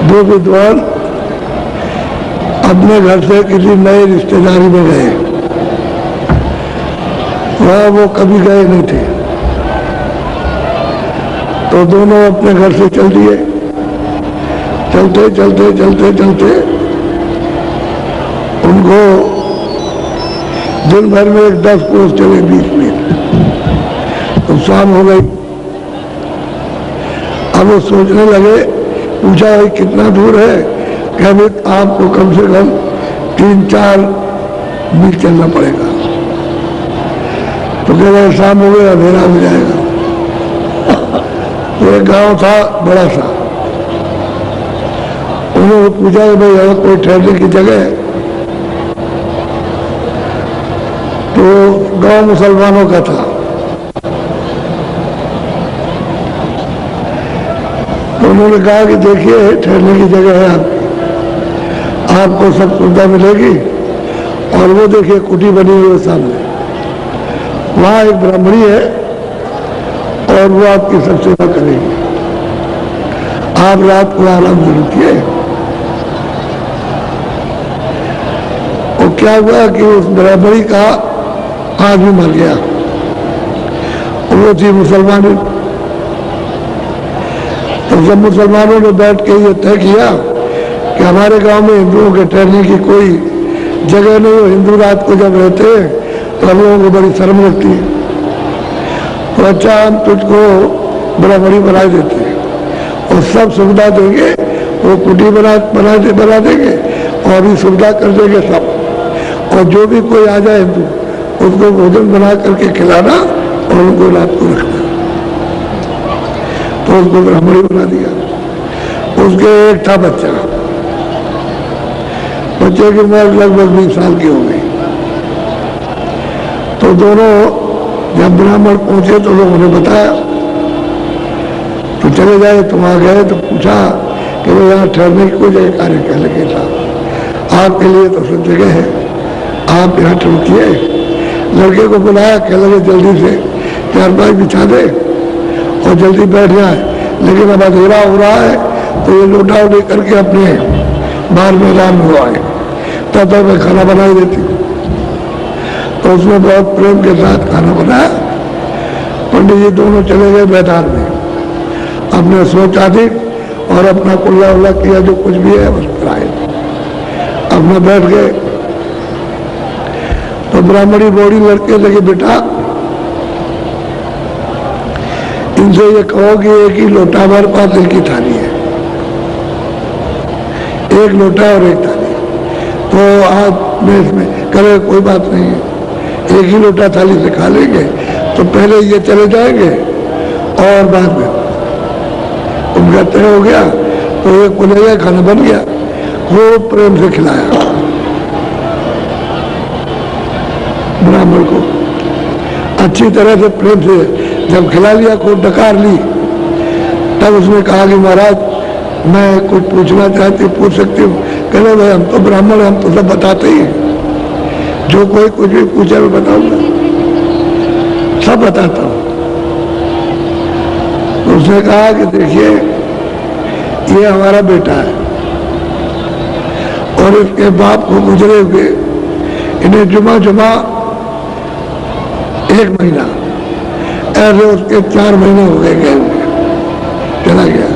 दो विद्वान अपने घर से किसी नए रिश्तेदारी में गए, वहां वो कभी गए नहीं थे, तो दोनों अपने घर से चल दिए। चलते चलते चलते चलते उनको दिन भर में 10 कोस चले 20 मील, तो शाम हो गई। अब वो सोचने लगे, पूछा भाई कितना दूर है? क्या आपको कम से कम 3-4 मील चलना पड़ेगा। तो कह रहे शाम हो गया, अंधेरा हो जाएगा। तो एक गांव था बड़ा सा, उन्होंने पूछा कि भाई अगर कोई ठहरने की जगह है? तो गांव मुसलमानों का था। तो उन्होंने कहा कि देखिए ठहरने की जगह है, आपको सब सुविधा मिलेगी, और वो देखिए कुटी बनी हुई है सामने, वहां एक ब्राह्मणी है और वो आपकी सब सेवा करेगी, आप रात को आराम से रुकिए। और क्या हुआ कि उस ब्राह्मणी का आदमी मर गया, वो थी मुसलमानी। तो जब मुसलमानों ने बैठ के ये तय किया कि हमारे गांव में हिंदुओं के ठहरने की कोई जगह नहीं हो, हिंदू रात को जब रहते हैं तो हम लोगों को बड़ी शर्म लगती है, तो अच्छा हम तुझको ब्राह्मणी बना देते हैं और सब सुविधा देंगे, वो कुटी बना देंगे और भी सुविधा कर देंगे सब, और जो भी कोई आ जाए हिंदू उसको भोजन बना करके खिलाना और उनको रात को रखना। तो उसको ब्राह्मणी बना दिया। उसके एक था बच्चा, बच्चे की उम्र लगभग 20 साल की हो गई। तो दोनों जब ब्राह्मण पहुंचे तो लोगों ने बताया, तो चले जाए। तुम आ गए तो पूछा कि वो यहाँ ठहरने की कोई जगह कार्य क्या लगे था? आपके लिए तो सब जगह है, आप यहाँ ठहरिए। लड़के को बुलाया, कह लगे जल्दी से 4 बिछा दे और जल्दी बैठ जाए, लेकिन अब अंधेरा हो रहा है तो ये लोटा लेकर के अपने बाहर मैदान में आए, तब तक मैं खाना बना ही देती हूँ। तो उसने बहुत प्रेम के साथ खाना बनाया। पंडित जी दोनों चले गए मैदान में, अपने सोच आदि और अपना कुल्ला उल्ला किया, जो कुछ भी है बस आए, अपना बैठ गए। तो ब्राह्मणी बूढ़ी लड़के लगे, बेटा इनसे ये कहो कि एक ही लोटा, हमारे पास एक ही थाली है, एक लोटा और एक थाली। तो आज मैं इसमें करे कोई बात नहीं है, एक ही लोटा थाली से खा लेंगे, तो पहले ये चले जाएंगे और बाद में उनका तय हो गया। तो एक को ले गया, खाना बन गया, खूब प्रेम से खिलाया ब्राह्मण को, अच्छी तरह से प्रेम से जब खिला लिया, खूब डकार ली, तब उसने कहा कि महाराज मैं कुछ पूछना चाहती, पूछ सकती हूँ? कहने भाई हम तो ब्राह्मण, हम तो सब बताते ही हैं, जो कोई कुछ भी पूछे मैं बताऊंगा, सब बताता हूँ। तो उसने कहा कि देखिए ये हमारा बेटा है और इसके बाप को गुजरे हुए इन्हें जुमा जुमा 1 महीना, ऐसे उसके 4 महीने हो गए चला गया।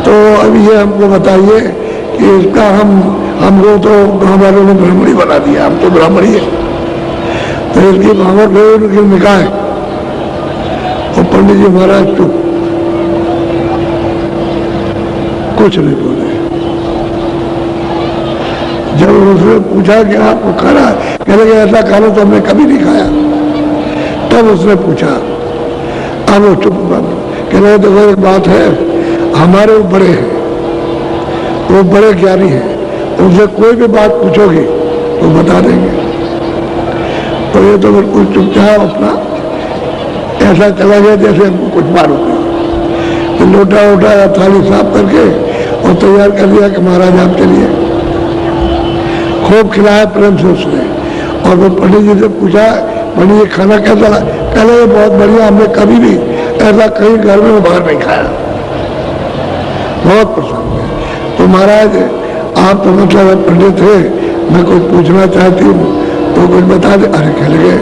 तो अब ये हमको बताइए कि इसका हमको तो गाँव वालों ने ब्राह्मणी बना दिया, हम तो ब्राह्मणी है, तो इसकी भावक गई उनकी निकाय। और पंडित जी महाराज चुप, कुछ नहीं बोले। जब उसने पूछा कि आपको खाना, कहने लगे ऐसा खाना तो हमने कभी नहीं खाया। तब उसने पूछा, अब वो चुप, कहने तो वो एक बात है, हमारे वो बड़े हैं, वो बड़े ज्ञानी हैं, उनसे कोई भी बात पूछोगे वो बता देंगे। तो ये तो बिल्कुल चुपचाप अपना ऐसा चला गया जैसे हमको कुछ मालूम नहीं। तो लोटा उठाया, थाली साफ करके और तैयार कर लिया कि महाराज आप चलिए। खूब खिलाया प्रेम से उसने। और वो पंडित जी से पूछा, पंडित जी खाना कैसा लगा? कहले बहुत बढ़िया, हमने कभी भी ऐसा कहीं घर में बाहर नहीं खाया, बहुत पसंद है। तो महाराज आप तो मतलब पंडित थे, मैं कुछ पूछना चाहती हूँ तो कुछ बता दे। अरे कह लगे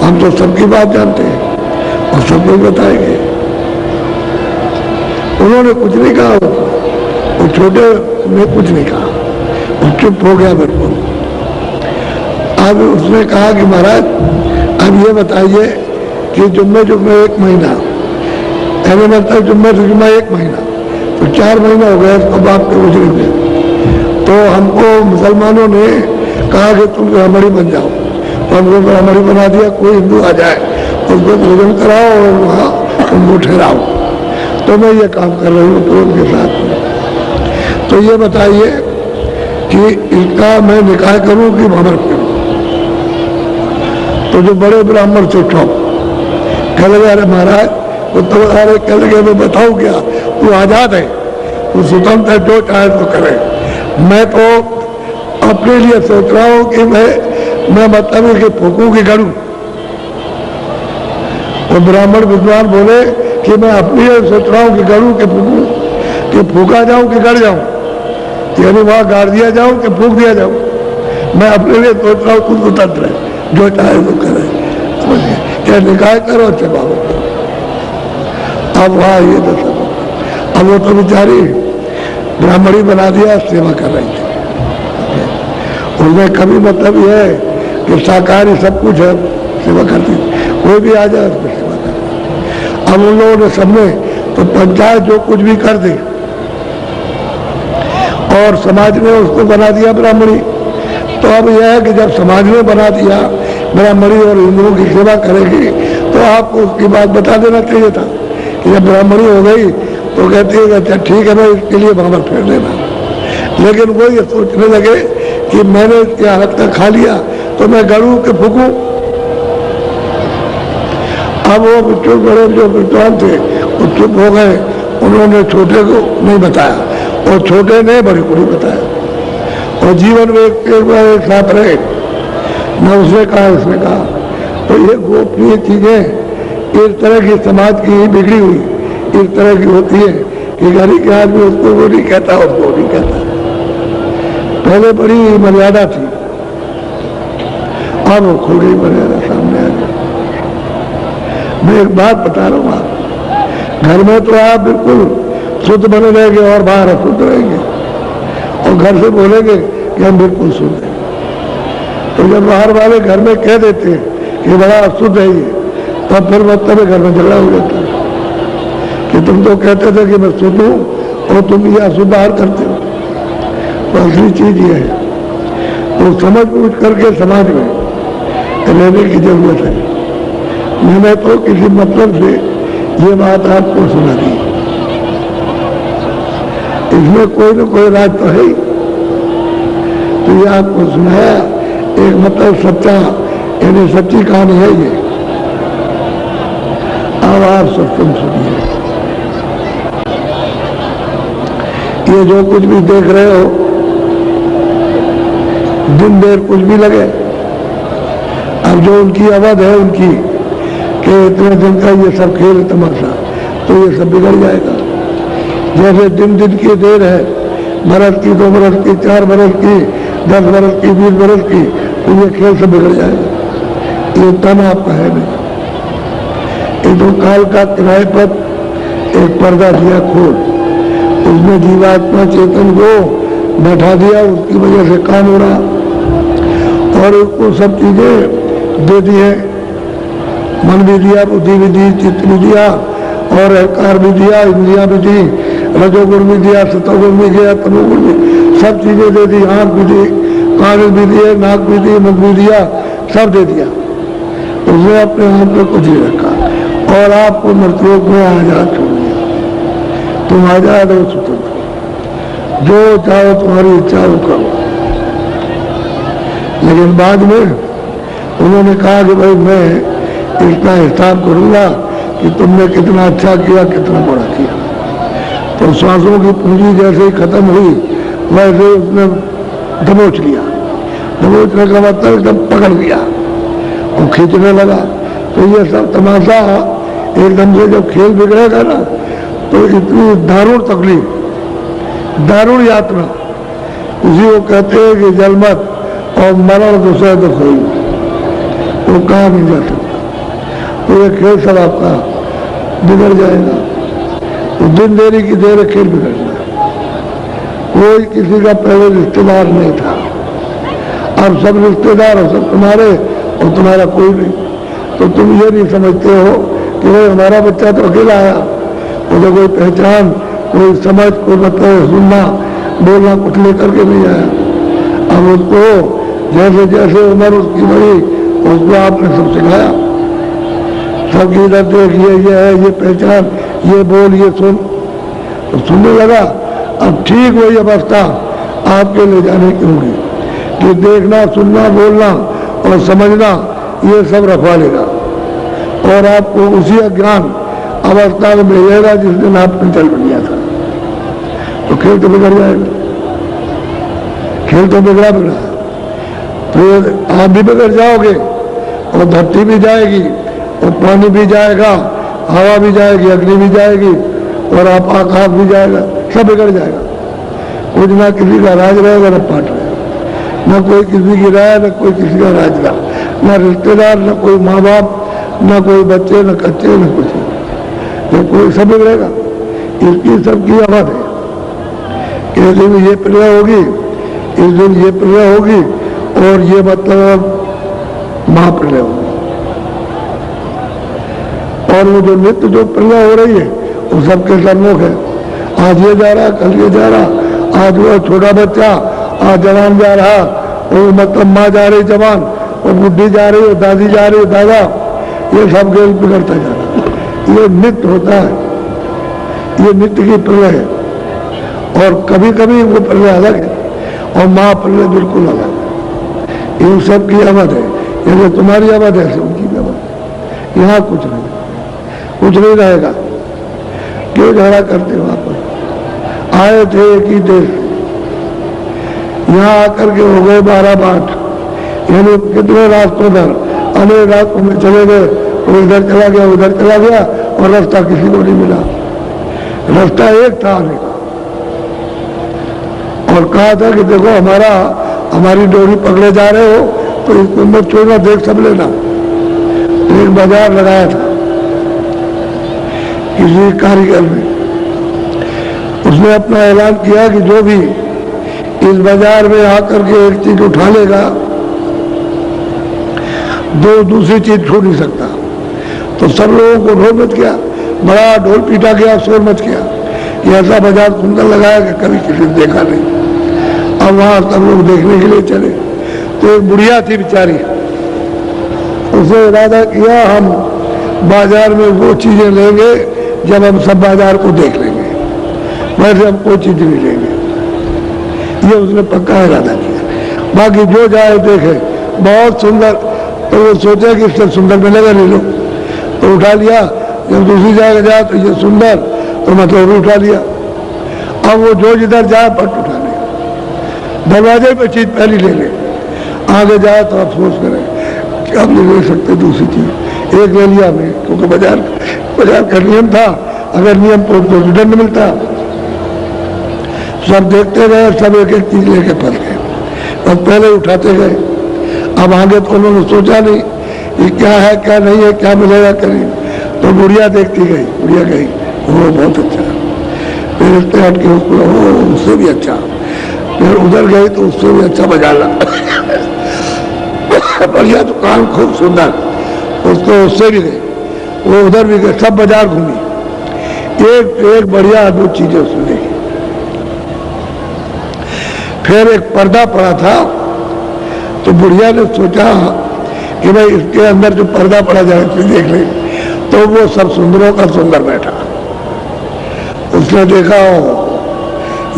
हम तो सबकी बात जानते हैं और सब कुछ बताएंगे। उन्होंने कुछ नहीं कहा, वो छोटे ने कुछ नहीं कहा, वो चुप हो गया बिल्कुल। अब उसने कहा कि महाराज अब ये बताइए कि जुम्मे 1 महीना, ऐसे मतलब जुम्मे से जुम्मा 1 महीना, तो 4 महीने हो गए तो बाप के गुजरे हुए। तो हमको मुसलमानों ने कहा कि तुम ब्राह्मणी बन जाओ, तो हमको ब्राह्मणी बना दिया। कोई हिंदू आ जाए उसको भोजन कराओ और वहाँ उनको ठहराओ। तो मैं ये काम कर रही हूँ तो उनके साथ में। तो ये बताइए कि इसका मैं निकाह करूँ कि भंवर करूँ? तो जो बड़े ब्राह्मण थे चौक कह लगे, अरे महाराज वो तो अरे कह लगे मैं बताऊँ क्या, वो आजाद है, वो स्वतंत्र है, जो चाहे तो करे। मैं तो अपने लिए सोच रहा हूँ कि मैं मतलब कि फूकूं कि गड़ूं। वो ब्राह्मण विद्वान बोले कि मैं अपने लिए सोच रहा हूँ कि गड़ूं कि फूकूं, कि फूका जाऊं कि गड़ जाऊं, यानी वहां गाड़ दिया जाऊं कि फूक दिया जाऊं। मैं अपने लिए सोच रहा हूँ, खुद स्वतंत्र है, जो चाहे तो करे, क्या निकाय करो चबाओ। अब वहाँ ये दशा, अब वो तो बेचारी ब्राह्मणी बना दिया, सेवा कर रही थी। उसमें कभी मतलब यह है कि शाकाहारी सब कुछ है, सेवा करती, कोई भी आ जाए उसको सेवा करती। अब उन लोगों ने सबने तो पंचायत जो कुछ भी कर दी और समाज ने उसको बना दिया ब्राह्मणी। तो अब यह है कि जब समाज ने बना दिया ब्राह्मणी और हिंदुओं की सेवा करेगी, तो आपको उसकी बात बता देना चाहिए था कि जब ब्राह्मणी हो गई तो कहती है अच्छा ठीक है भाई इसके लिए भंवर फेर देना। लेकिन वो ये सोचने लगे कि मैंने इसके हाथ का खा लिया तो मैं गड़ूं कि फूकूं। अब वो बच्चों बड़े जो विद्वान थे वो चुप हो गए, उन्होंने छोटे को नहीं बताया और छोटे ने बड़े को नहीं बताया। और जीवन में एक साथ रहे, न उसने कहा उसने कहा। तो ये गोपनीय चीजें इस तरह की समाज की बिगड़ी हुई इस तरह की होती है कि घर के आदमी उसको वो नहीं कहता, उसको नहीं कहता। पहले बड़ी मर्यादा थी, अब वो खुल गई मर्यादा, सामने आ गई। मैं एक बात बता रहा हूँ, आप घर में तो आप बिल्कुल शुद्ध बने रहेंगे और बाहर अशुद्ध रहेंगे, और घर से बोलेंगे कि हम बिल्कुल शुद्ध हैं। तो जब बाहर वाले घर में कह देते हैं कि बड़ा अशुद्ध है ये, तब फिर मतलब घर में झगड़ा हो जाता है कि तुम तो कहते थे कि मैं शुद्ध हूँ और तुम ये अशुद्ध बाहर करते हो। तो असली चीज ये है। तो समझ बूझ करके समाज में रहने की जरूरत है। मैंने तो किसी मतलब से ये बात आपको सुना दी, इसमें कोई न कोई राज तो है ही, तो ये आपको सुनाया। एक मतलब सच्चा यानी सच्ची कहानी है ये। अब आप सत्संग सुनिए। ये जो कुछ भी देख रहे हो, दिन देर कुछ भी लगे, अब जो उनकी अवध है उनकी कि इतने दिन का ये सब खेल तमाशा, तो ये सब बिगड़ जाएगा। जैसे दिन दिन की देर है, बरस की, 2 बरस की, 4 बरस की, 10 बरस की, 20 बरस की, तो ये खेल सब बिगड़ जाएगा। ये तन आपका है नहीं। एक तो काल का किराए पर एक पर्दा दिया खोल, उसमें जीवात्मा चेतन को बैठा दिया, उसकी वजह से काम हो रहा, और उसको सब चीजें दे दी है। मन भी दिया, बुद्धि भी दी, चित्त भी दिया, और अहंकार भी दिया, इंद्रिया भी दी, रजोगुण भी दिया, सतोगुण भी दिया, तमोगुण भी, सब चीजें दे दी। आंख भी दी, कान भी दिए, नाक भी दी, मुख भी दिया, सब दे दिया। उसने अपने आप में कुछ नहीं रखा और आपको मृत्युलोक में आजाद छोड़ दिया। तुम आजाद हो, स्वतंत्र, जो चाहो तुम्हारी इच्छा वो करो। लेकिन बाद में उन्होंने कहा कि भाई मैं इतना हिसाब करूंगा कि तुमने कितना अच्छा किया, कितना बुरा किया। तो श्वासों की पूंजी जैसे ही खत्म हुई, वैसे उसने दबोच लिया। दबोचने का मतलब एकदम पकड़ लिया और खींचने लगा। तो ये सब तमाशा एकदम से जब खेल बिगड़ेगा ना, तो इतनी दारुण तकलीफ, दारुण यात्रा, उसी को कहते हैं कि जलमत और मरण दूसरा दुख हुई, वो कहा नहीं जा सकता। तो ये खेल सब आपका बिगड़ जाएगा। तो दिन देरी की देर खेल बिगड़ जाए। कोई किसी का पहले रिश्तेदार नहीं था, अब सब रिश्तेदार हो, सब तुम्हारे और तुम्हारा कोई नहीं। तो तुम ये नहीं समझते हो कि भाई हमारा बच्चा तो अकेला आया, उसे कोई पहचान, कोई समझ, कोई मतलब सुनना बोलना कुछ लेकर के नहीं आया। अब उसको जैसे जैसे उम्र उसकी बढ़ी, उसको आपने सब सिखाया, सबकी इधर देख, ये है, ये पहचान, ये बोल, ये सुन, तो सुनने लगा। अब ठीक वही अवस्था आपके ले जाने की होगी कि देखना, सुनना, बोलना और समझना ये सब रखवा लेगा और आपको उसी अज्ञान अवस्था में भेजेगा जिस दिन आपने चल बन गया था। तो खेल तो बिगड़ जाएगा, खेल तो बिगड़ा बिगड़ा, तो आप भी बिगड़ जाओगे और धरती भी जाएगी और पानी भी जाएगा, हवा भी जाएगी, अग्नि भी जाएगी और आप आकाश भी जाएगा, सब बिगड़ जाएगा। कुछ ना किसी का राज रहेगा न पाट रहेगा, न कोई किसी की राय, न कोई किसी का राज रहा, न रिश्तेदार, न कोई माँ बाप, न कोई बच्चे, न कच्चे, न कुछ, तो कोई सब बिगड़ेगा। इसकी सबकी आवाज है कि इस दिन ये प्रलय होगी, इस दिन ये प्रलय होगी और ये मतलब महाप्रलय होगी। और वो जो नित्य जो प्रलय हो रही है वो सबके सम्मुख है। आज ये जा रहा, कल ये जा रहा, आज वो छोटा बच्चा, आज जवान जा रहा, वो मतलब माँ जा रही जवान, और बुढ़ी जा रही है, दादी जा रही है, दादा, ये सब खेल बिगड़ता जा रहा। ये नित्य होता है, ये नित्य की प्रलय है। और कभी कभी वो प्रलय अलग है और महाप्रलय बिल्कुल अलग है। इन सब की अवध है, जैसे तुम्हारी अवध है उनकी भी अवध। यहाँ कुछ नहीं, कुछ नहीं रहेगा। क्यों झगड़ा करते हो आप? आए थे एक ही देश, यहाँ आकर के हो गए 12 बाट, यानी कितने रास्तों पर, अनेक रास्तों में चले गए, और इधर चला गया, उधर चला गया, और रास्ता किसी को नहीं मिला। रास्ता एक था आने का, और कहा था कि देखो हमारी डोरी पकड़े जा रहे हो तो इसको मत छोड़ना, देख सब लेना। एक बाजार लगाया था किसी कारीगर ने, उसने अपना ऐलान किया कि जो भी इस बाजार में आकर के एक चीज उठा लेगा, दूसरी चीज छू नहीं सकता। तो सब लोगों को ढोल मच गया, बड़ा ढोल पीटा गया, शोर मच गया कि ऐसा बाजार सुंदर लगाया कि कभी किसी ने देखा नहीं। अब वहां सब लोग देखने के लिए चले तो एक बुढ़िया थी बेचारी, उसे इरादा किया हम बाजार में वो चीजें लेंगे जब हम सब बाजार को देख लेंगे, वैसे हम कोई चीज नहीं लेंगे। ये उसने पक्का इरादा किया। बाकी जो जाए देखे बहुत सुंदर, तो वो सोचा कि इससे सुंदर मिलेगा, ले लो, तो उठा लिया। जब दूसरी जगह जाए तो ये सुंदर, तो मतलब भी उठा लिया। अब वो जो जिधर जाए पट उठा ले, दरवाजे पे चीज पहली ले ले, आगे जाए तो अफसोस करें कि हम नहीं ले सकते दूसरी चीज। एक ले लिया मैं, क्योंकि बाजार का नियम था, अगर नियम तो दंड मिलता। सब देखते गए, सब एक एक चीज लेके फंस गए और पहले उठाते गए। अब आगे तो उन्होंने सोचा नहीं कि क्या है क्या नहीं है, क्या मिलेगा करें। तो बुढ़िया देखती गई, बुढ़िया गई वो बहुत अच्छा, फिर इससे हट के उसको उससे भी अच्छा, फिर उधर गई तो उससे भी अच्छा बाजार लगा। बढ़िया दुकान खूब सुंदर, उसको उससे भी गई, वो उधर भी गए, सब बाजार घूमी, एक बढ़िया अद्भुत चीजें उसने देखी। फिर एक पर्दा पड़ा था, तो बुढ़िया ने सोचा कि भाई इसके अंदर जो पर्दा पड़ा जाए तो देख ले, तो वो सब सुंदरों का सुंदर बैठा। उसने देखा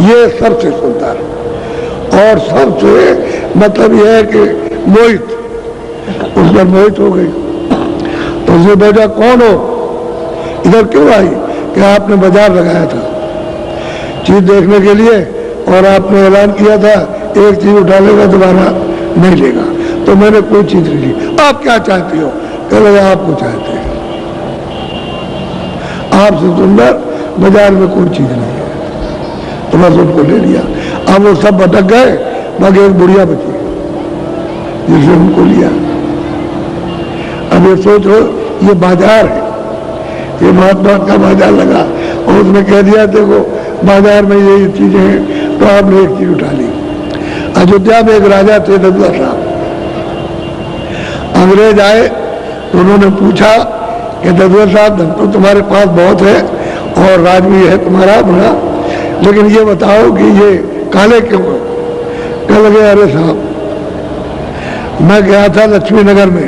ये सबसे सुंदर और सबसे मतलब यह है कि मोहित, उसमें मोहित हो गई। तो उसने बेटा कौन हो, इधर क्यों आई? कि आपने बाजार लगाया था चीज देखने के लिए और आपने ऐलान किया था एक चीज उठा लेगा दोबारा नहीं लेगा, तो मैंने कोई चीज नहीं ली। आप क्या चाहती हो? कह लगा आपको चाहते हैं, आपसे सुंदर बाजार में कोई चीज नहीं है। तो बस उनको ले लिया। अब वो सब भटक गए, बाकी एक बुढ़िया बची जिसने उनको लिया। अब ये सोचो ये बाजार है, ये महात्मा का बाजार लगा और उसने कह दिया देखो बाजार में ये चीजें हैं, तो आपने एक चीज उठा ली। अयोध्या में एक राजा थे ददुआ साहब, अंग्रेज आए तो उन्होंने पूछा कि ददुआ साहब धन तो तुम्हारे पास बहुत है और राज भी है तुम्हारा बड़ा, लेकिन ये बताओ कि ये काले क्यों हो? कह लगे अरे साहब मैं गया था लक्ष्मी नगर में,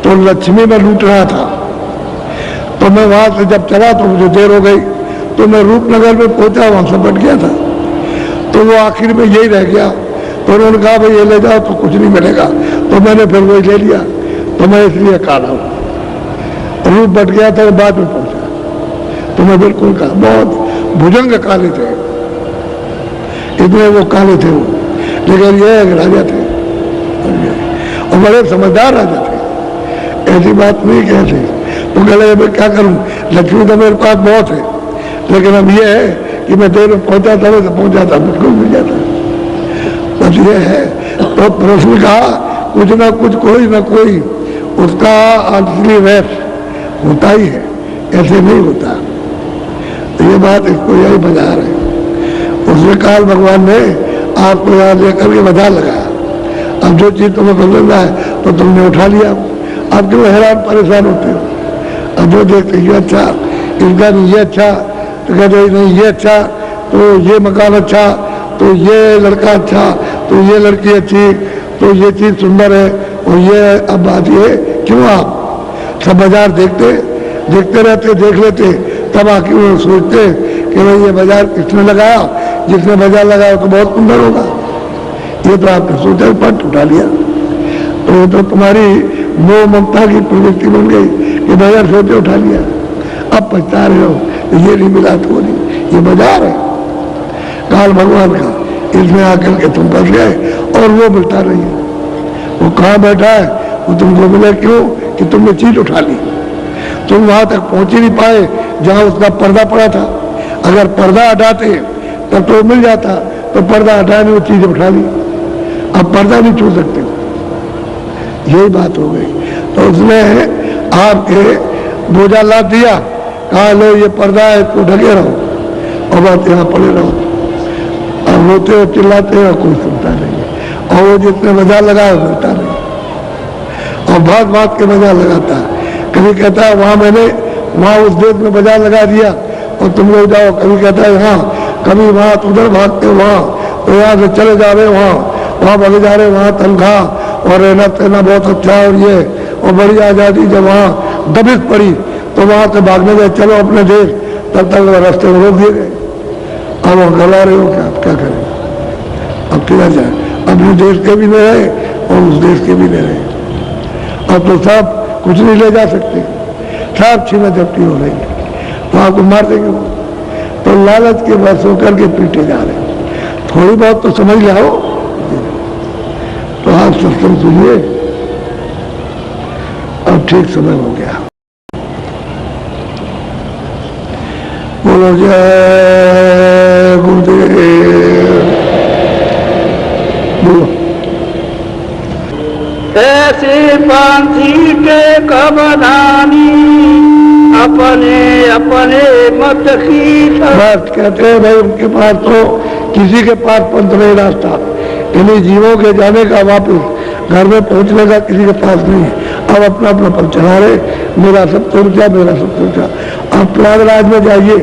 तो लक्ष्मी में लूट रहा था, तो मैं वहां से जब चला तो मुझे देर हो गई, तो मैं रूपनगर में पहुंचा, वहां से बट गया था, तो वो आखिर में यही रह गया। तो उन्होंने कहा भाई ये ले जाओ तो कुछ नहीं मिलेगा, तो मैंने फिर वही ले लिया, तो मैं इसलिए काला हूं। रूप बट गया था, बाद में पहुंचा तो मैं बिल्कुल का बहुत भुजंग काले थे, इतने वो काले थे वो, लेकिन ये एक राजा थे और बड़े समझदार राजा थे, ऐसी बात नहीं कहते। तो कह लगे मैं क्या करूं, लक्ष्मी तो मेरे पास बहुत है, लेकिन अब ये है कि मैं देर में पहुंचा था, वैसे पहुंचा था बिल्कुल मिल जाता, बस ये है। तो प्रश्न कहा कुछ ना कुछ कोई ना कोई उसका असली वैस होता ही है, ऐसे नहीं होता। तो ये बात इसको यही बाजार है। उसने काल भगवान ने आपको यहाँ लेकर के बाजार लगाया। अब जो चीज तुम्हें पसंद है तो तुमने उठा लिया, अब क्यों हैरान परेशान होते हो? अब जो देखते ये अच्छा, इसका नहीं ये अच्छा, तो कहते नहीं ये अच्छा, तो ये मकान अच्छा, तो ये लड़का अच्छा, तो ये लड़की अच्छी, तो ये चीज सुंदर है, और ये अब बात ये क्यों आप सब बाजार देखते रहते, देख लेते, तब आके वो सोचते कि भाई ये बाजार किसने लगाया, जिसने बाजार लगाया तो बहुत सुंदर होगा। ये तो आपने सोचा पट उठा लिया, तो ये तो तुम्हारी मोह ममता की प्रवृत्ति बन गई कि बाजार सोचे उठा लिया, अब पछता रहे हो ये नहीं मिला तो नहीं। ये बाजार है काल भगवान का, इसमें आकर के तुम फंस गए और वो मिलता नहीं है। वो कहाँ बैठा है, वो तुमको मिले क्यों कि तुमने चीज उठा ली, तुम वहां तक पहुंच ही नहीं पाए जहां उसका पर्दा पड़ा था। अगर पर्दा हटाते तब तो मिल जाता, तो पर्दा हटाने वो चीज उठा ली, अब पर्दा नहीं छू सकते, यही बात हो गई। तो उसने आपके बोझा ला दिया, कहा लो ये पर्दा है, इसको ढके रहो और बस यहाँ पड़े रहो। अब रोते हो चिल्लाते हो, कोई सुनता नहीं है, और वो जितने बाजार लगाया मिलता नहीं, और भाग भाग के बाजार लगाता है। कभी कहता है वहां उस देश में बाजार लगा दिया और तुम लोग जाओ, कभी कहता है हाँ, कभी वहां उधर भागते वहां, तो यहाँ से चले जा रहे वहाँ भागे जा रहे, वहाँ तनख्वाह और रहना सहना बहुत अच्छा और ये और बड़ी आज़ादी। जब वहाँ दबिश पड़ी तो वहाँ से भागने गए, चलो अपने देश, तब तक रास्ते में रोक दिए गए। अब वहाँ गला रहे हो क्या, आप क्या करें, अब किया जाए, अपने देश के भी नहीं रहे और उस देश के भी नहीं रहे। अब तो सब कुछ नहीं ले जा सकते, सब छीना झपटी हो रही है, तो आपको मार देंगे वो। तो लालच के बस होकर के पीटे जा रहे हैं। थोड़ी बहुत तो समझ लाओ। तो आप सत्संग सुनिए, अब ठीक समय हो गया। बोलो जय गुरुदेव। बोलो। ऐसे पांथी के कबधानी अपने अपने मत की। बस कहते हैं भाई उनके पास तो किसी के पास पंथ नहीं रास्ता, इन्हीं जीवों के जाने का, वापस घर में पहुंचने का किसी के पास नहीं है। अब अपना अपना पंथ चला रहे, मेरा सब सोचा, मेरा सब सोचा। अब प्रयागराज में जाइए,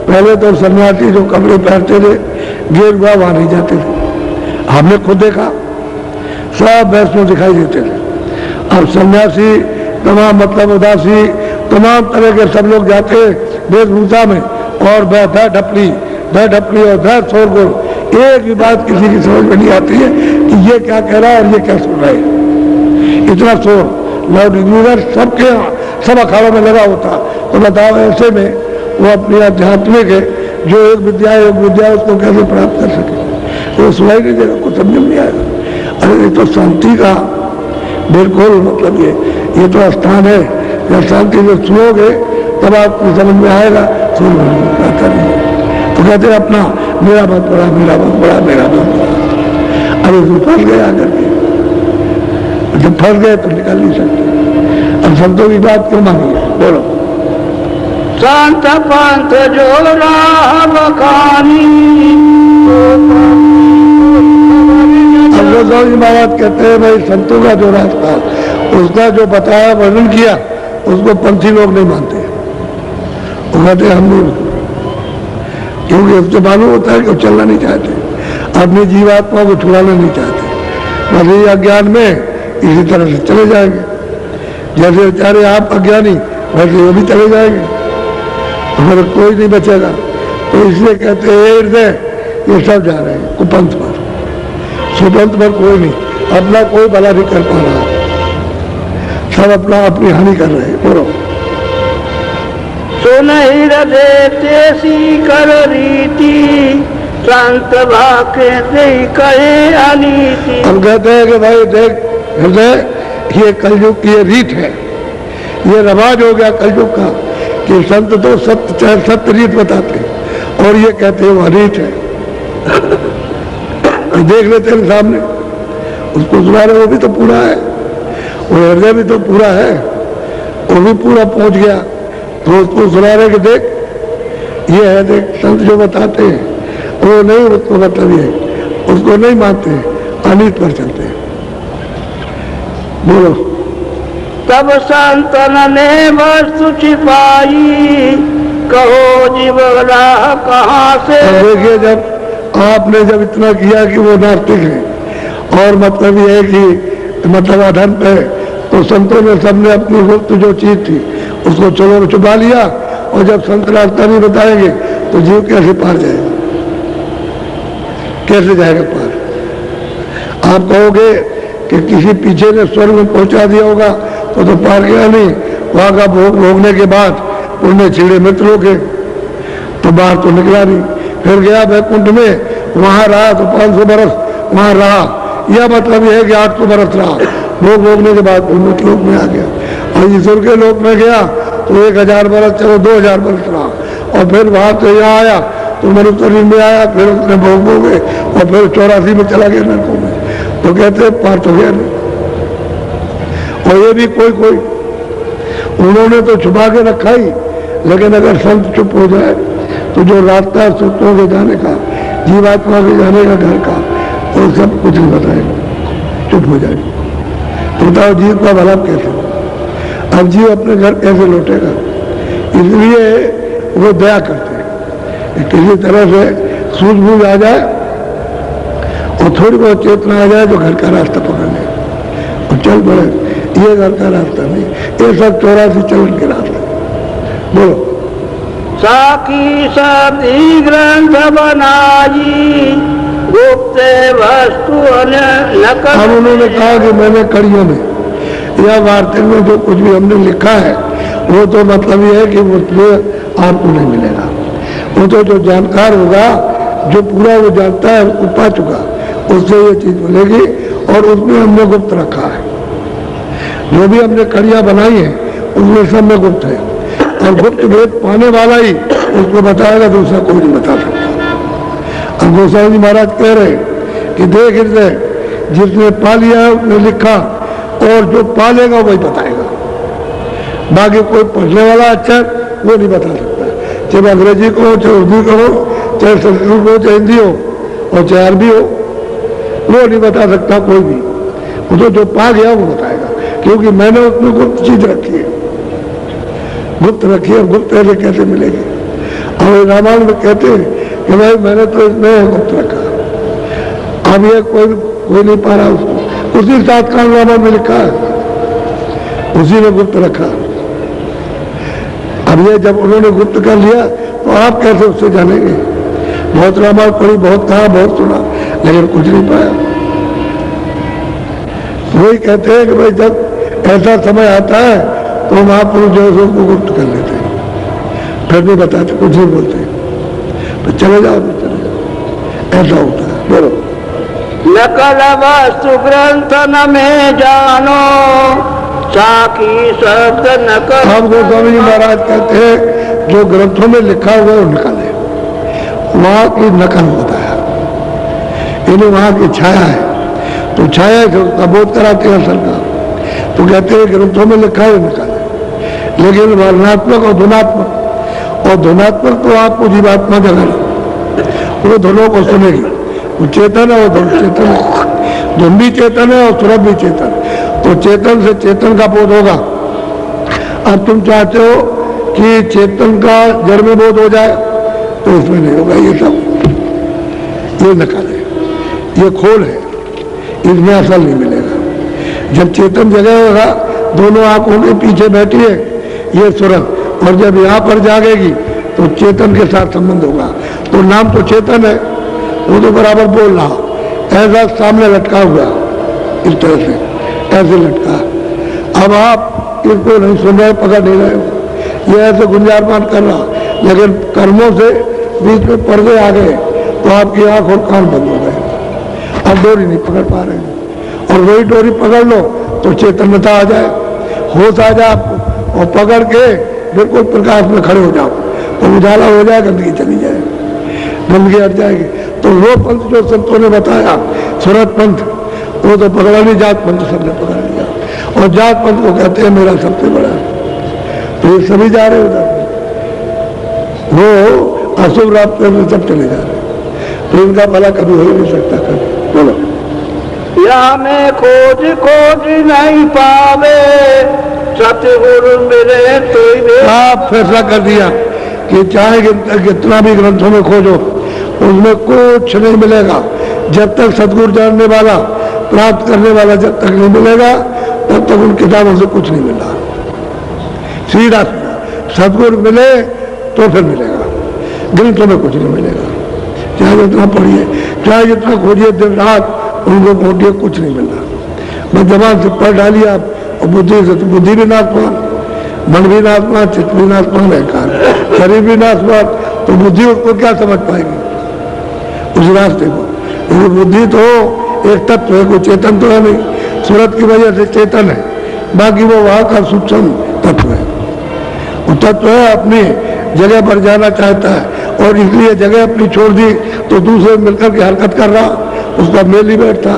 पहले तो सन्यासी जो कपड़े पहनते थे गेरुआ, वहां नहीं जाते थे। हमने खुद देखा, सब वैष्णव दिखाई देते थे। अब सन्यासी तमाम मतलब उदासी तमाम तरह के सब लोग जाते वेशभूषा में और भय ढपली और भय शोरगुल। एक भी बात किसी की समझ में नहीं आती है कि ये क्या कह रहा है और ये क्या सुन रहा है। इतना शोर लाउड स्पीकर सबके सब अखाड़ों में लगा होता। तो बताओ ऐसे में वो अपनी आध्यात्मिक जो एक विद्या है उसको कैसे प्राप्त कर सके। तो सुनाई नहीं देगा, कुछ समझ में नहीं आएगा। अरे ये तो शांति का बिल्कुल मतलब ये तो स्थान है जब शांति में सुनोगे तब आपको समझ में आएगा। सुन आता नहीं तो कहते हैं अपना मेरा मत बड़ा, मेरा मत बड़ा, मेरा मत बड़ा। अब इसमें फंस गए आकर के, जब फंस गए तो निकल नहीं सकते। अब संतों की बात क्यों मानिए, बोलो। संत पंथ जो राह बखानी। अब गोस्वामी जी महाराज कहते हैं भाई संतों का जो रास्ता, उसका जो बताया वर्णन किया, उसको पंथी लोग नहीं मानते। वो कहते हम नहीं, क्योंकि उससे मालूम होता है कि वो चलना नहीं चाहते, अपनी जीवात्मा को छुड़ाना नहीं चाहते। बस ये अज्ञान में इसी तरह से चले जाएंगे। जैसे बेचारे आप अज्ञानी, वैसे वो भी चले जाएंगे, हमारा कोई नहीं बचेगा। तो इसलिए कहते हैं हृदय ये सब जा रहे हैं कुपंथ पर, सुपंथ पर कोई नहीं, अपना कोई भला नहीं कर पा रहा, सब अपना अपनी हानि कर रहे हैं। बोलो। सुनहि हृदय तेसी कर रीति, संत भाके दे कहे अनीति। हम कहते हैं कि भाई देख हृदय, ये कलयुग की ये रीत है, ये रवाज हो गया कलयुग का कि संत तो सत्य रीत बताते हैं और ये कहते हैं वो रीत है। देख लेते हैं सामने, उसको सुना रहे, वो भी तो पूरा है, वो हृदय भी तो पूरा है, वो भी पूरा पहुंच गया। तो उसको सुना रहे कि देख ये है, देख संत जो बताते हैं वो नहीं, उसको मतलब ये उसको नहीं मानते, अनित पर चलते हैं। बोलो। तब संतन ने वस्तु छिपाई, कहो जीव राह कहाँ से। देखिए जब आपने जब इतना किया कि वो नास्तिक है और मतलब ये है कि मतलब अधन पे, तो संतों ने सबने अपनी गुप्त जो चीज थी उसको चलो छुपा लिया। और जब संत रास्ता नहीं बताएंगे तो जीव कैसे पार जाएगा, कैसे जाएगा पार। आप कहोगे कि किसी पीछे ने स्वर्ग में पहुंचा दिया होगा तो पार गया नहीं, वहां का भोग भोगने के बाद उन्हें छिड़े मित्रों के तो बाहर तो निकला नहीं। फिर गया वैकुंठ में, वहां रहा तो 500 बरस वहां रहा। यह मतलब यह है कि 800 बरस रहा, भोग भोगने के बाद उन्नत लोक में आ गया। और ईश्वर के लोक में गया तो 1000 बरस, चलो 2000 बरस रहा। और फिर वहां से यहाँ आया तो मनुष्य शरीर में आया, फिर उसने भोग भोगे और फिर 84 में चला गया नरकों में। तो कहते हैं पार तो गया नहीं। और ये भी कोई उन्होंने तो छुपा के रखा ही, लेकिन अगर संत चुप हो जाए तो जो रास्ता सुतों के जाने का, जीवात्मा के जाने का घर का, वो सब कुछ नहीं बताएगा, चुप हो जाएगा। तो बताओ जीव का भला कैसे, अब जीव अपने घर कैसे लौटेगा। इसलिए वो दया करते हैं, किसी तरह से सूझबूझ आ जाए और थोड़ी बहुत चेतना आ जाए तो घर का रास्ता पकड़ ले और चल पड़े। ये घर का रास्ता नहीं, ये सब 84 चलन के रास्ते। बोलो। साकी सदी ग्रंथ बनाई गुप्त वस्तु नकल। अब उन्होंने कहा कि मैंने कड़ियों में या वार्ता में जो कुछ भी हमने लिखा है वो तो मतलब ये है कि उसमें आपको नहीं मिलेगा। वो तो जो जानकार होगा, जो पूरा वो जानता है, उसको पा चुका, उससे ये चीज मिलेगी। और उसमें हमने गुप्त रखा है, जो भी हमने कड़ियां बनाई है उसमें सब में गुप्त है। और गुप्त भेद पाने वाला ही उसको बताएगा, दूसरा कोई नहीं बता सकता। अब गोसाई जी महाराज कह रहे कि देख इसे, जिसने पा लिया है उसने लिखा, और जो पालेगा वही बताएगा। बाकी कोई पढ़ने वाला अक्षर वो नहीं बता सकता, चाहे अंग्रेजी को हो, चाहे उर्दू को हो, चाहे संस्कृत हो, चाहे हिंदी हो, और चाहे अरबी हो, वो नहीं बता सकता कोई भी। वो तो जो पा गया वो बताएगा, क्योंकि मैंने उसमें गुप्त चीज रखी है, गुप्त रखी है। गुप्त ऐसे कैसे मिलेगी? और रामायण में कहते हैं कि भाई मैंने तो इसमें गुप्त रखा। अब ये कोई नहीं पा रहा उसको, उसी साथ का रामायण में लिखा है, उसी ने गुप्त रखा। अब ये जब उन्होंने गुप्त कर लिया तो आप कैसे उससे जानेंगे? बहुत रामायण पढ़ी, बहुत कहा, बहुत सुना, लेकिन कुछ नहीं पाया। वही कहते हैं कि भाई जब ऐसा समय आता है तो महापुरुष जो है उसको गुप्त कर लेते हैं, फिर नहीं बताते, कुछ नहीं बोलते, तो चले जाओ, ऐसा होता है। बोलो। नकल वस्तु ग्रंथ न में जानो साकी शब्द नकल। हम गोस्वामी जी महाराज कहते हैं जो ग्रंथों में लिखा हुआ है वो नकल है, वहां की नकल बताया, इन्हें वहां की छाया है, तो छाया से उसका बोध कराते हैं असल का। तो कहते हैं ग्रंथों में लिखा है नकल है, लेकिन वर्णात्मक और धुनात्मक, और धुनात्मक तो आपको जीवात्मा जगह वो दोनों को सुनेगी, वो चेतन है, वो धुन चेतन है, धुन भी चेतन है और सुरभ भी चेतन। तो चेतन से चेतन का बोध होगा। अब तुम चाहते हो कि चेतन का जड़ में बोध हो जाए, तो इसमें नहीं होगा। ये सब ये नकल है, ये खोल है, इसमें असल नहीं मिलेगा। जब चेतन जगह होगा, दोनों आंखों के पीछे बैठी है ये सुरभ, और जब यहाँ पर जागेगी तो चेतन के साथ संबंध होगा। तो नाम तो चेतन है, वो तो बराबर बोल रहा, ऐसा सामने लटका हुआ, इस तरह से ऐसे लटका। अब आप इसको नहीं सुन रहे, पकड़ नहीं रहे हो, ये ऐसे गुंजारमान कर रहा, लेकिन कर्मों से बीच में पर्दे आ गए तो आपकी आंख और कान बंद हो गए, अब डोरी नहीं पकड़ पा रहे हैं। और वही डोरी पकड़ लो तो चेतनता आ जाए, होश आ जाए आपको, और पकड़ के बिल्कुल प्रकाश में खड़े हो जाओ, तो उजाला हो जाए, गंदगी चली जाए, गंदगी हट जाएगी। तो वो पंथ जो संतों ने बताया, सुरत पंथ, वो तो पकड़ा नहीं, जात पंथ सबने पकड़ लिया, और जात पंथ को कहते हैं मेरा सबसे बड़ा। तो ये सभी जा रहे उधर, वो अशुभ रास्ते में सब चले जा रहे, तो इनका भला कभी हो ही नहीं सकता। कभी बोलो। या में खोज खोज नहीं पावे सतगुरु मिले तो। आप फैसला कर दिया कि चाहे कितना भी ग्रंथों में खोजो, उसमें कुछ नहीं मिलेगा जब तक सतगुरु जानने वाला, प्राप्त करने वाला जब तक नहीं मिलेगा, तब तक उन किताबों से कुछ नहीं मिला। सीधा सतगुरु मिले तो फिर मिलेगा, ग्रंथों में कुछ नहीं मिलेगा। चाहे जितना पढ़िए, चाहे जितना खोजिए दिन रात, उनको खोजिए, कुछ नहीं मिल रहा। बस जबान से पढ़ डालिए आप, और बुद्धि से तो बुद्धि भी नाशवान, मन भी नाशवान, चित्त भी नाशवान है, शरीर भी नाशवान, तो बुद्धि उसको क्या समझ पाएगी उस रास्ते को? क्योंकि बुद्धि तो एक तत्व है, कोई चेतन तो है नहीं, सूरत की वजह से चेतन है, बाकी वो वहां का सूक्ष्म तत्व है। वो तत्व है अपनी जगह पर जाना चाहता है, और इसलिए जगह अपनी छोड़ दी तो दूसरे मिलकर के हरकत कर रहा, उसका मेल नहीं बैठता।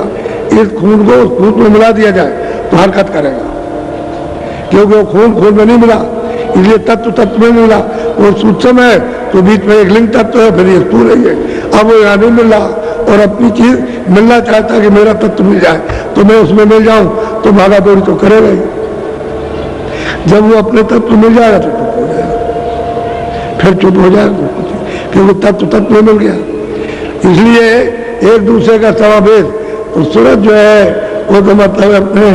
इस खून को उस खून में मिला दिया जाए तो हरकत करेगा, क्योंकि वो खून में नहीं मिला, इसलिए तत्व तत्व में मिला। वो सूक्ष्म है तो बीच में एक लिंग तत्व है, फिर ये स्थूल है। अब वो यहाँ नहीं मिल रहा, और अपनी चीज मिलना चाहता है कि मेरा तत्व मिल जाए तो मैं उसमें मिल जाऊं, तो भागा दौड़ी तो करेगा ही। जब वो अपने तत्व मिल जाएगा तो चुप हो जाएगा, फिर चुप हो जाएगा, क्योंकि तत्व में मिल गया। इसलिए एक दूसरे का समावेश। तो सूरत जो है वो तो मतलब अपने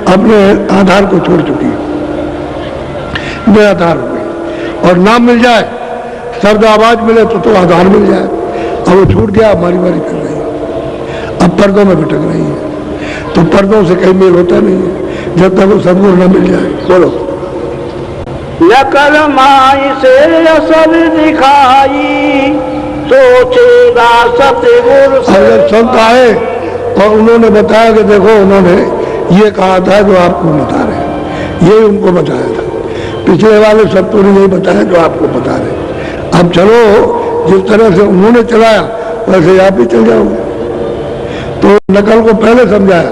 अपने आधार को छोड़ चुकी है, बेआधार हो गई। और नाम मिल जाए, शब्द आवाज मिले तो आधार मिल जाए। अब वो छूट गया, हमारी बारी कर रही है, अब पर्दों में भटक रही है। तो पर्दों से कहीं मेल होता नहीं है जब तक वो सदगुरु न मिल जाए। बोलो। नकल माई से असर दिखाई, सोचेगा सतगुरु। अगर संत आए और उन्होंने बताया कि देखो उन्होंने ये कहा था जो आपको बता रहे हैं, ये उनको बताया था, पिछले वाले सत्तों ने नहीं बताया जो आपको बता रहे। अब चलो, जिस तरह से उन्होंने चलाया वैसे आप भी चल जाओगे। तो नकल को पहले समझाया,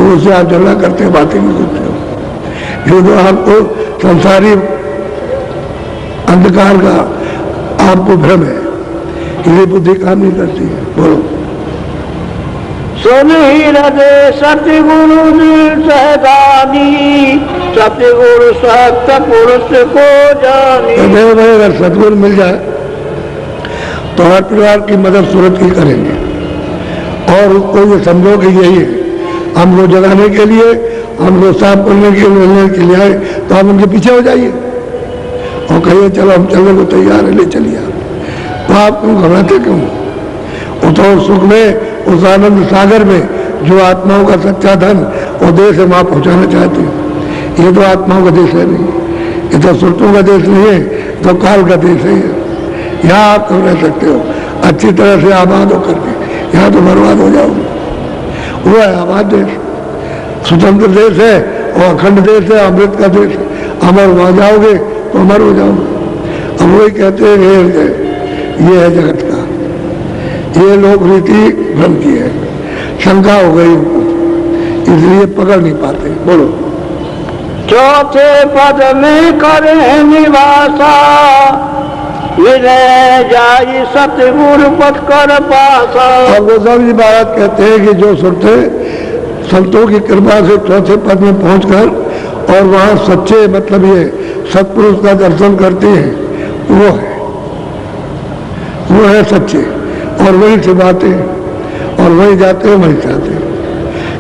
उससे आप झगड़ा करते हो, बातें नहीं करते हो, जो जो आपको संसारी अंधकार का आपको भ्रम है, ये बुद्धि काम नहीं करती है। बोलो। सुन ही हृदय सतगुरु सहदानी, सतगुरु सत्य पुरुष को जानी। अगर सतगुरु मिल जाए तो हर परिवार की मदद सूरत की करेंगे। और उसको ये समझो कि यही है, हम लोग जगाने के लिए, हम लोग साफ करने के लिए आए, तो हम उनके पीछे हो जाइए और कहिए चलो हम चलने को तैयार है, ले चलिए। तो आप क्यों घबराते क्यों? वो तो सुख में, उस आनंद सागर में जो आत्माओं का सच्चा धन वो देश है, वहां पहुंचाना चाहते हैं। ये तो आत्माओं का देश है नहीं, ये तो सुरतों का देश नहीं है, तो काल का देश है। यहाँ आप तो रह सकते हो अच्छी तरह से आबाद होकर के, यहाँ तो बर्बाद हो जाओगे। वो है आबाद देश, स्वतंत्र देश है और अखंड देश है, अमृत का देश है। अमर वहां जाओगे तो अमर हो जाओगे। अब वही कहते हैं ये है जगत का, ये लोक रीति भ्रम की है, शंका हो गई उनको, इसलिए पकड़ नहीं पाते। बोलो। चौथे पद में करे निवासा, विनय जाई सतगुरु पद कर पासा। अब वो सब बात कहते हैं कि जो सुनते संतों की कृपा से चौथे पद में पहुंचकर और वहां सच्चे मतलब ये सतपुरुष का दर्शन करते हैं, वो है सच्चे, और वहीं से बातें, और वहीं जाते हैं, वहीं से आते हैं।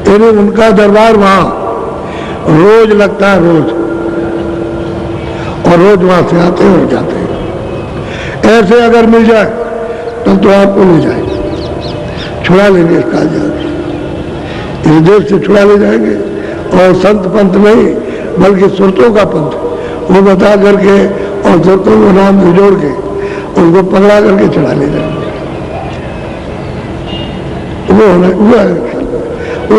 यानी उनका दरबार वहां रोज लगता है, रोज, और रोज वहां से आते हैं और जाते हैं। ऐसे अगर मिल जाए तब तो आपको ले जाएंगे, छुड़ा लेंगे इस कालजात, इस देश से छुड़ा ले जाएंगे। और संत पंथ नहीं बल्कि सुरतों का पंथ वो बता करके और सुरतों को नाम से जोड़ के उनको पकड़ा करके चढ़ा ले जाएंगे।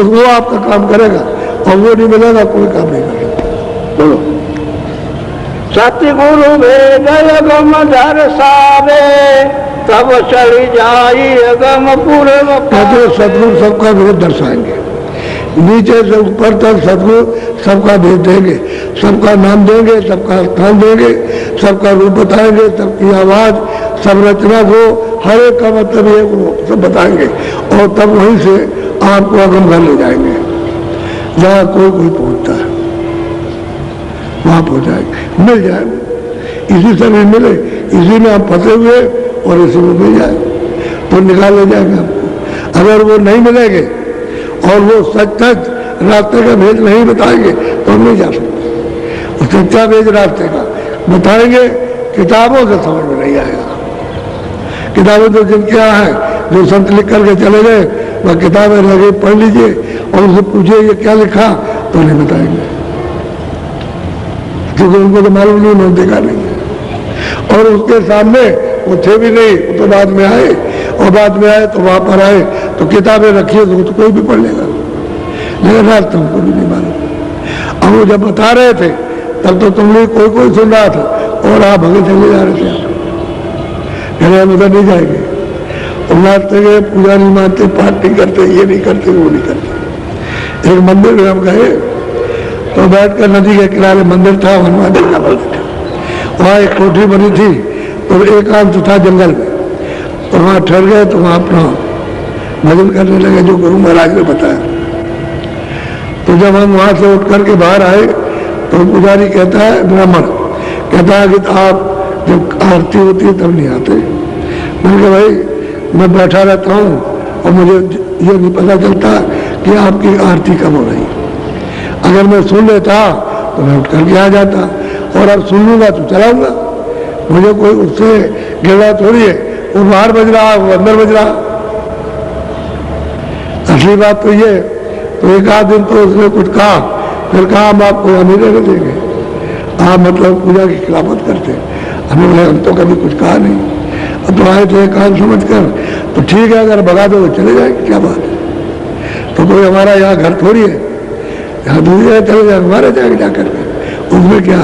वो आपका काम करेगा, और वो नहीं मिलेगा कोई काम नहीं करेगा। बोलो। सतगुरु भेद अगम दर्शावे, तब चली जाई अगम पूर्व। कहते सतगुरु सबका भेद दर्शाएंगे, नीचे से ऊपर तक सतगुरु सबका भेद देंगे, सबका नाम देंगे, सबका स्थान देंगे, सबका रूप बताएंगे, सबकी आवाज, सब रचना को, हर एक का मतलब ये वो सब बताएंगे। और तब वहीं से आपको अगम घर ले जाएंगे, जहाँ कोई पहुंचता है वहां पहुंचाएंगे, मिल जाएंगे। इसी से भी मिले, इसी में आप फंसे हुए और इसी में मिल जाए तो निकाल ले जाएंगे आपको। अगर वो नहीं मिलेंगे और वो सच रास्ते का भेद नहीं बताएंगे तो हम नहीं जा सकते। सच्चा भेद रास्ते का बताएंगे, किताबों से समझ में नहीं आएगा। किताबें तो जिनके यहाँ है, जो संत लिख करके चले गए, वह किताबें लगे पढ़ लीजिए और उनसे पूछिए ये क्या लिखा, तो नहीं बताएंगे, क्योंकि उनको तो मालूम नहीं, उन्होंने देखा नहीं है। और उसके सामने वो थे भी नहीं, वो तो बाद में आए, और बाद में आए तो वहां पर आए तो किताबें रखिए तो कोई भी पढ़ लेगा, लेकिन रात तुमको भी नहीं मालूम। अब वो जब बता रहे थे तब तो तुम लोग कोई सुन रहा था और आप भगे चले जा रहे थे, हम उधर नहीं जाएंगे। मानते गए, पूजा नहीं मानते, पाठ नहीं करते, ये नहीं करते, वो नहीं करते। एक मंदिर में हम गए तो बैठकर नदी के किनारे मंदिर था, हनुमान जी का मंदिर था, वहाँ एक कोठी बनी थी, तो एकांत था जंगल में, तो वहाँ ठहर गए। तो वहाँ अपना भजन करने लगे जो गुरु महाराज ने बताया। तो जब हम वहाँ से उठ करके बाहर आए तो पुजारी कहता है, ब्राह्मण कहता है कि आप जब आरती होती है तब नहीं आते, मैंने कहा भाई मैं बैठा रहता हूँ और मुझे ये नहीं पता चलता कि आपकी आरती कब हो रही। अगर मैं सुन लेता तो मैं उठ करके आ जाता, और अब सुन लूंगा तो चलाऊंगा। मुझे कोई उससे गिरना थोड़ी है, वो बाहर बज रहा वो अंदर बज रहा। असली बात तो ये, तो एक आध दिन तो उसने कुछ कहा, फिर कहा हम आपको नहीं रहने देंगे, आप मतलब पूजा की खिलाफत करते। हमें बोले हम तो कभी कुछ कहा नहीं, अब तो आए थे काम समझ कर, तो ठीक है अगर भगा दो तो चले जाएंगे, क्या बात है। तो कोई हमारा यहाँ घर थोड़ी है, यहाँ दूसरी जगह चले जाए, हमारे जाएंगे जाकर के, उसमें क्या।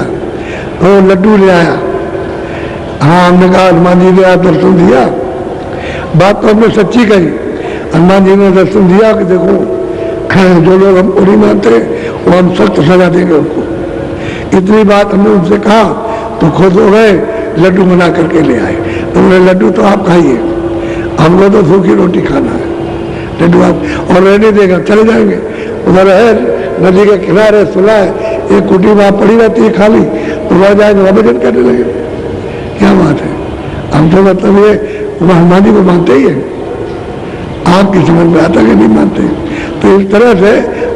तो लड्डू ले आया, हाँ हमने कहा हनुमान जी ने आप दर्शन दिया, बात तो हमने सच्ची कही। हनुमान जी ने दर्शन दिया कि देखो जो लोग हमको नहीं मानते वो हम सख्त सजा देंगे उनको। इतनी बात हमने उनसे कहा तो खुद हो गए, लड्डू बना करके ले आए। तो बोले लड्डू तो आप खाइए, हमको तो सूखी रोटी खाना है, लड्डू आप और रहने देगा, चले जाएंगे। उधर है नदी के किनारे सुना है एक कुटी वहाँ पड़ी रहती है खाली, तो वह जाएंगे वह भजन करने लगे। क्या बात है, हम तो मतलब ये हनुमान जी को मानते ही है, आपकी समझ में आता कि नहीं मानते। तो इस तरह से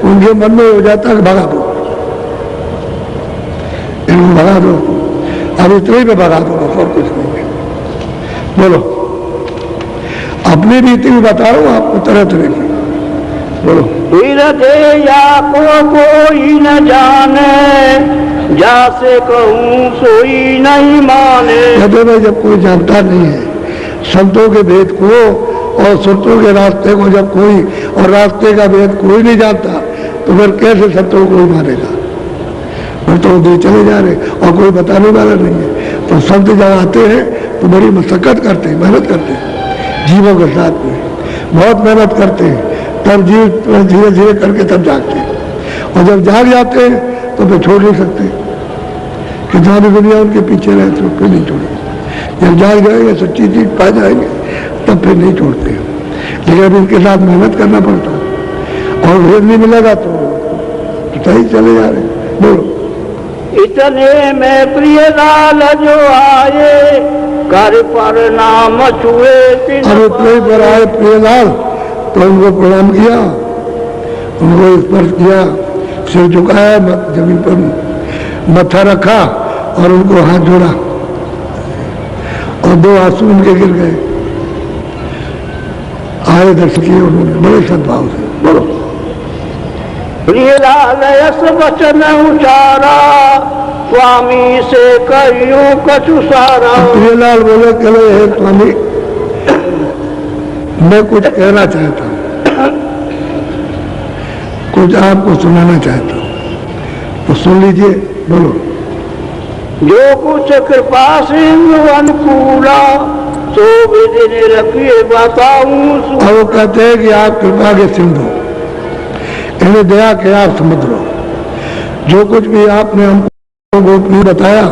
उनके मन में हो जाता है भगा दो, इनको भगा दो, अब इतने ही पे भगा दो, बस और कुछ नहीं है। बोलो, अपनी रीति भी बता रहा हूँ आपको तरह तरह की, बोलो। या को कोई न जाने, जासे कहूँ सोई नहीं माने। कहते भाई जब कोई जानता नहीं है संतों के भेद को और संतों के रास्ते को, जब कोई और रास्ते का भेद कोई नहीं जानता तो फिर कैसे संतों को मानेगा। फिर तो उधर चले जा रहे और कोई बताने वाला नहीं है। तो संत जब आते हैं तो बड़ी मशक्कत करते हैं, मेहनत करते हैं, जीवों के साथ में बहुत मेहनत करते हैं, तब जीव धीरे धीरे करके तब जागते हैं। और जब जाग जाते हैं तो फिर छोड़ नहीं सकते, कितना भी दुनिया उनके पीछे रहे तो फिर नहीं छोड़ेंगे। जब जाग जाएंगे सच्ची चीज पा जाएंगे तब फिर नहीं छोड़ते। लेकिन अब इनके साथ मेहनत करना पड़ता है और भेद नहीं मिलेगा तो सही चले जा रहे। बोलो। इतने में प्रिय लाल जो आए, कर पर नाम छुए। अब इतने ही पर आए प्रियलाल तो उनको प्रणाम किया, उनको स्पर्श किया, सिर झुकाया, जमीन पर मत्था रखा और उनको हाथ जोड़ा और दो आंसू उनके गिर गए। आए दर्शन किए उन्होंने बड़े सद्भाव से। बोलो। प्रियलाल यस वचन उचारा, स्वामी से कहियो कछु सारा। प्रियलाल बोले चलो हे स्वामी मैं कुछ कहना चाहता हूँ, कुछ आपको सुनाना चाहता हूँ, तो सुन लीजिए। बोलो। जो कुछ कृपा सिंधु अनुकूला, तो विधि ने रखिए बताऊं। और वो कहते हैं कि आप कृपा के सिंधु, इन्हें दया के आप समुद्र, जो कुछ भी आपने हमको गोपनीय बताया